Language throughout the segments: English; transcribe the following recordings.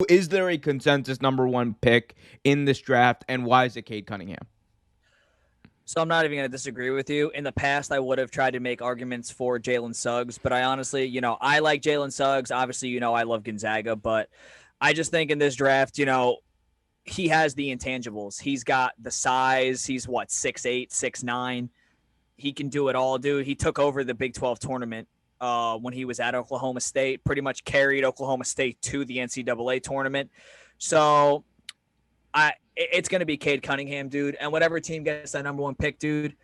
Is there a consensus number one pick in this draft, and why is it Cade Cunningham? So I'm not even going to disagree with you. In the past, I would have tried to make arguments for Jalen Suggs, but I honestly, I like Jalen Suggs. Obviously, I love Gonzaga, but I just think in this draft, he has the intangibles. He's got the size. He's what, 6'8", 6'9". He can do it all, dude. He took over the Big 12 tournament when he was at Oklahoma State, pretty much carried Oklahoma State to the NCAA tournament. So it's going to be Cade Cunningham, dude. And whatever team gets that number one pick, dude,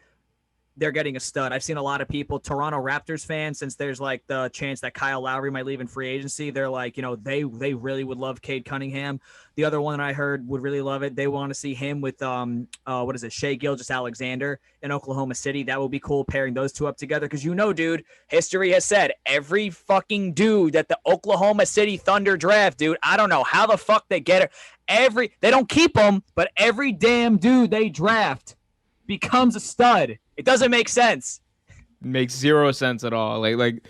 they're getting a stud. I've seen a lot of people, Toronto Raptors fans, since there's like the chance that Kyle Lowry might leave in free agency, they're like, they really would love Cade Cunningham. The other one I heard would really love it. They want to see him with Shai Gilgeous-Alexander in Oklahoma City. That would be cool pairing those two up together because dude, history has said every fucking dude that the Oklahoma City Thunder draft, dude, I don't know how the fuck they get it. They don't keep them, but every damn dude they draft becomes a stud. It doesn't make sense. It makes zero sense at all. Like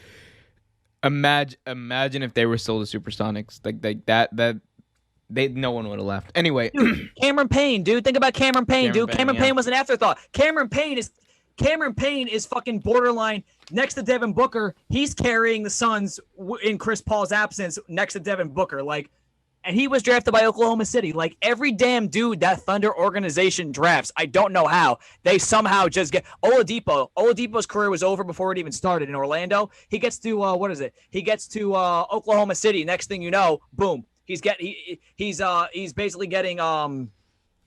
imagine if they were still the Supersonics. Like that no one would have left. Anyway, dude, Cameron Payne, dude. Think about Cameron Payne, dude. Cameron Payne was an afterthought. Cameron Payne is fucking borderline next to Devin Booker. He's carrying the Suns in Chris Paul's absence next to Devin Booker. And he was drafted by Oklahoma City. Like, every damn dude that Thunder organization drafts, I don't know how, they somehow just get Oladipo. Oladipo's career was over before it even started in Orlando. He gets to, He gets to Oklahoma City. Next thing you know, boom. He's basically getting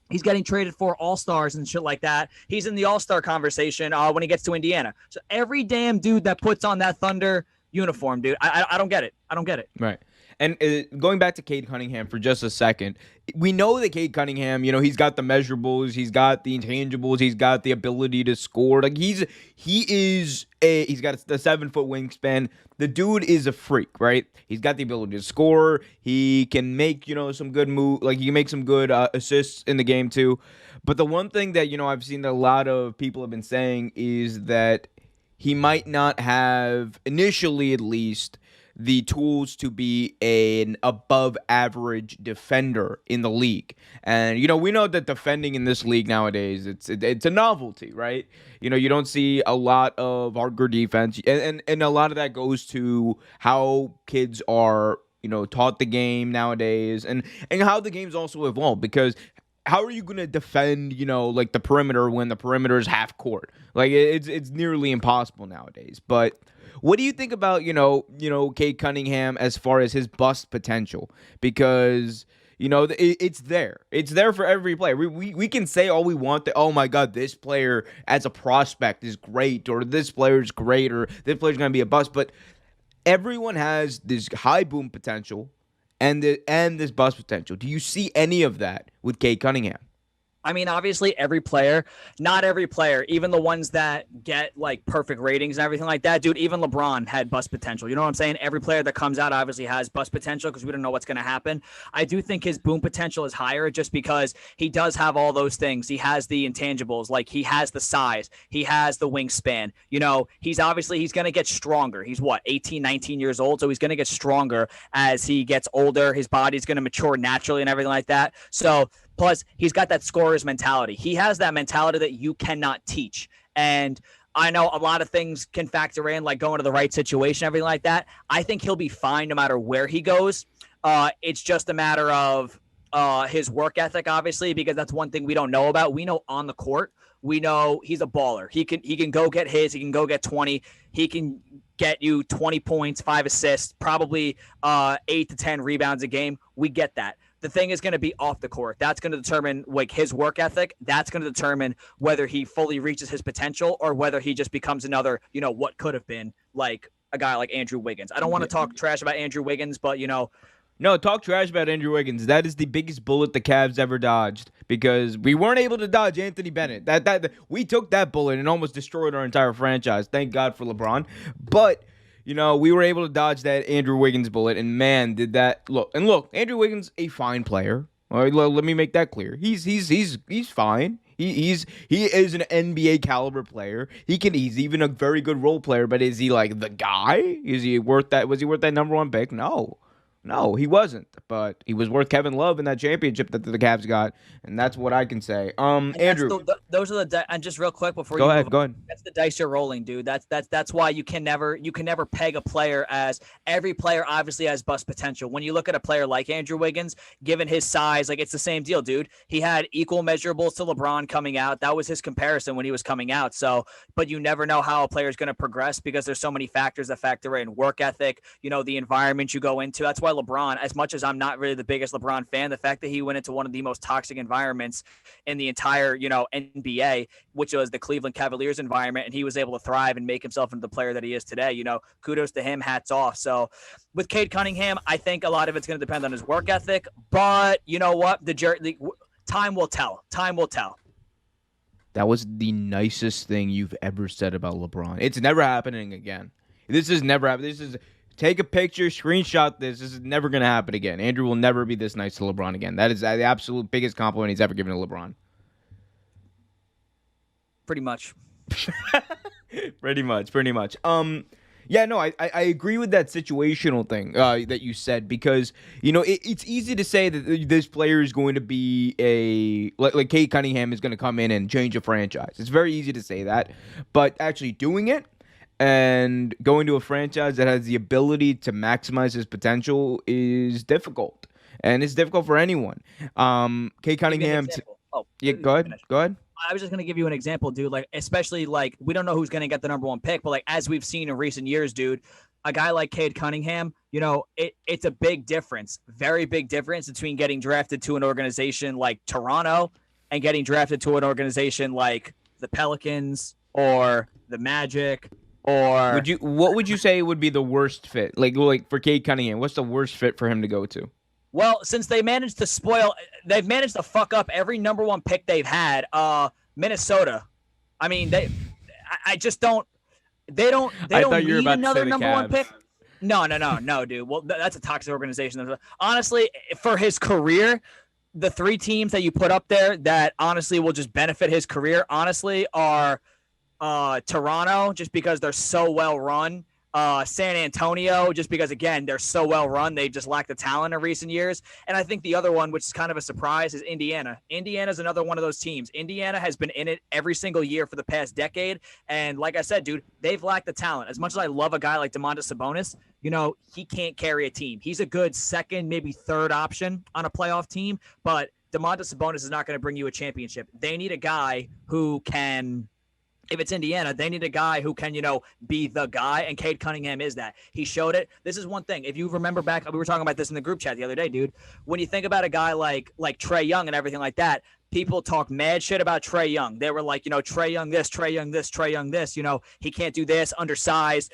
he's getting traded for all-stars and shit like that. He's in the all-star conversation when he gets to Indiana. So every damn dude that puts on that Thunder uniform, dude, I don't get it. I don't get it. Right. And going back to Cade Cunningham for just a second, we know that Cade Cunningham, he's got the measurables, he's got the intangibles, he's got the ability to score. Like he's got the 7-foot wingspan. The dude is a freak, right? He's got the ability to score. He can make some good move, like he can make some good assists in the game too. But the one thing that I've seen that a lot of people have been saying is that he might not have, initially at least, the tools to be an above average defender in the league. And we know that defending in this league nowadays, it's a novelty, right? You don't see a lot of hardcore defense, and a lot of that goes to how kids are taught the game nowadays, and how the game's also evolved. Because how are you going to defend, like the perimeter when the perimeter is half court? Like it's nearly impossible nowadays. But what do you think about, Cade Cunningham as far as his bust potential? Because, it's there. It's there for every player. We can say all we want that, oh my God, this player as a prospect is great, or this player is great, or this player's going to be a bust. But everyone has this high boom potential and this bust potential. Do you see any of that with Cade Cunningham? I mean, obviously, not every player, even the ones that get like perfect ratings and everything like that, dude, even LeBron had bust potential. You know what I'm saying? Every player that comes out obviously has bust potential because we don't know what's going to happen. I do think his boom potential is higher just because he does have all those things. He has the intangibles, like he has the size, he has the wingspan. He's going to get stronger. He's 18, 19 years old, so he's going to get stronger as he gets older. His body's going to mature naturally and everything like that. So, plus, he's got that scorer's mentality. He has that mentality that you cannot teach. And I know a lot of things can factor in, like going to the right situation, everything like that. I think he'll be fine no matter where he goes. It's just a matter of his work ethic, obviously, because that's one thing we don't know about. We know on the court, we know he's a baller. He can go get his. He can go get 20. He can get you 20 points, 5 assists, probably 8 to 10 rebounds a game. We get that. The thing is going to be off the court. That's going to determine like his work ethic. That's going to determine whether he fully reaches his potential or whether he just becomes another, what could have been like a guy like Andrew Wiggins. I don't want to talk trash about Andrew Wiggins, but No, talk trash about Andrew Wiggins. That is the biggest bullet the Cavs ever dodged because we weren't able to dodge Anthony Bennett. That we took that bullet and almost destroyed our entire franchise. Thank God for LeBron. But we were able to dodge that Andrew Wiggins bullet, and man, did that look. And look, Andrew Wiggins, a fine player. All right, let me make that clear. He's fine. He is an NBA caliber player. He's even a very good role player, but is he like the guy? Is he worth that? Was he worth that number one pick? No. No, he wasn't. But he was worth Kevin Love in that championship that the Cavs got, and that's what I can say. And that's Andrew, those are the and just real quick before go you move ahead. on, Go ahead. that's the dice you're rolling, dude. That's why you can never peg a player as every player obviously has bust potential. When you look at a player like Andrew Wiggins, given his size, like it's the same deal, dude. He had equal measurables to LeBron coming out. That was his comparison when he was coming out. So, but you never know how a player is going to progress because there's so many factors that factor in: work ethic, the environment you go into. That's why LeBron, as much as I'm not really the biggest LeBron fan, the fact that he went into one of the most toxic environments in the entire, NBA, which was the Cleveland Cavaliers environment, and he was able to thrive and make himself into the player that he is today. Kudos to him, hats off. So with Cade Cunningham, I think a lot of it's going to depend on his work ethic, but you know what? Time will tell. Time will tell. That was the nicest thing you've ever said about LeBron. It's never happening again. This is never happening. This is take a picture, screenshot this. This is never going to happen again. Andrew will never be this nice to LeBron again. That is the absolute biggest compliment he's ever given to LeBron. Pretty much. Pretty much. Yeah, no, I agree with that situational thing that you said because it's easy to say that this player is going to be like Cade Cunningham is going to come in and change a franchise. It's very easy to say that, but actually doing it and going to a franchise that has the ability to maximize his potential is difficult, and it's difficult for anyone. Cade Cunningham. Yeah, go ahead. Go ahead. I was just going to give you an example, dude. Like, especially like we don't know who's going to get the number one pick, but like as we've seen in recent years, dude, a guy like Cade Cunningham, it's a big difference, very big difference between getting drafted to an organization like Toronto and getting drafted to an organization like the Pelicans or the Magic. Or what would you say would be the worst fit? Like for Cade Cunningham, what's the worst fit for him to go to? Well, since they've managed to fuck up every number one pick they've had. Minnesota. I mean, they don't need another number one pick. No, dude. Well, that's a toxic organization. Honestly, for his career, the three teams that you put up there that honestly will just benefit his career, honestly, are Toronto, just because they're so well run. San Antonio, just because, again, they're so well run. They just lack the talent in recent years. And I think the other one, which is kind of a surprise, is Indiana. Indiana's another one of those teams. Indiana has been in it every single year for the past decade. And like I said, dude, they've lacked the talent. As much as I love a guy like Domantas Sabonis, he can't carry a team. He's a good second, maybe third option on a playoff team. But Domantas Sabonis is not going to bring you a championship. They need a guy who can... If it's Indiana, they need a guy who can, be the guy, and Cade Cunningham is that. He showed it. This is one thing. If you remember back, we were talking about this in the group chat the other day, dude. When you think about a guy like Trae Young and everything like that, people talk mad shit about Trae Young. They were like, Trae Young this, Trae Young this, Trae Young this. He can't do this, undersized.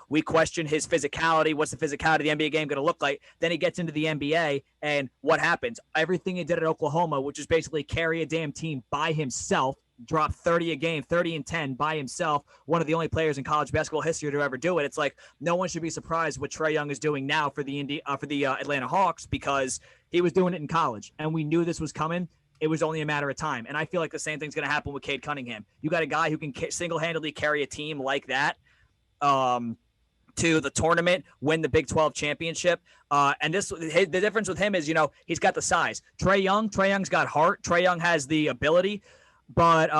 We question his physicality. What's the physicality of the NBA game going to look like? Then he gets into the NBA, and what happens? Everything he did at Oklahoma, which is basically carry a damn team by himself, drop 30 a game, 30 and 10 by himself, one of the only players in college basketball history to ever do it. It's like no one should be surprised what Trae Young is doing now for the Atlanta Hawks, because he was doing it in college, and we knew this was coming. It was only a matter of time, and I feel like the same thing's going to happen with Cade Cunningham. You got a guy who can single-handedly carry a team like that to the tournament, win the Big 12 championship. And the difference with him is, he's got the size. Trae Young's got heart. Trae Young has the ability. But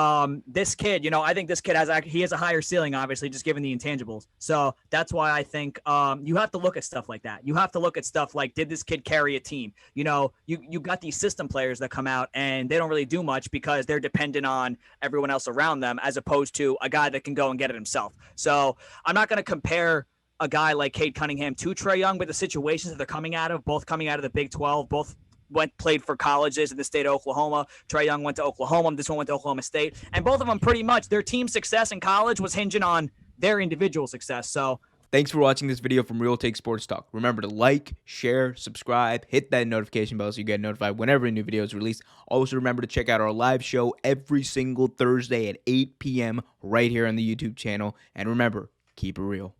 this kid, I think this kid has a higher ceiling, obviously, just given the intangibles. So that's why I think you have to look at stuff like that. You have to look at stuff like, did this kid carry a team? You got these system players that come out and they don't really do much because they're dependent on everyone else around them, as opposed to a guy that can go and get it himself. So I'm not going to compare a guy like Cade Cunningham to Trae Young, but the situations that they're coming out of, both coming out of the Big 12, both played for colleges in the state of Oklahoma. Trae Young went to Oklahoma. This one went to Oklahoma State. And both of them, pretty much, their team success in college was hinging on their individual success. So thanks for watching this video from Real Take Sports Talk. Remember to like, share, subscribe, hit that notification bell so you get notified whenever a new video is released. Also, remember to check out our live show every single Thursday at 8 p.m. right here on the YouTube channel. And remember, keep it real.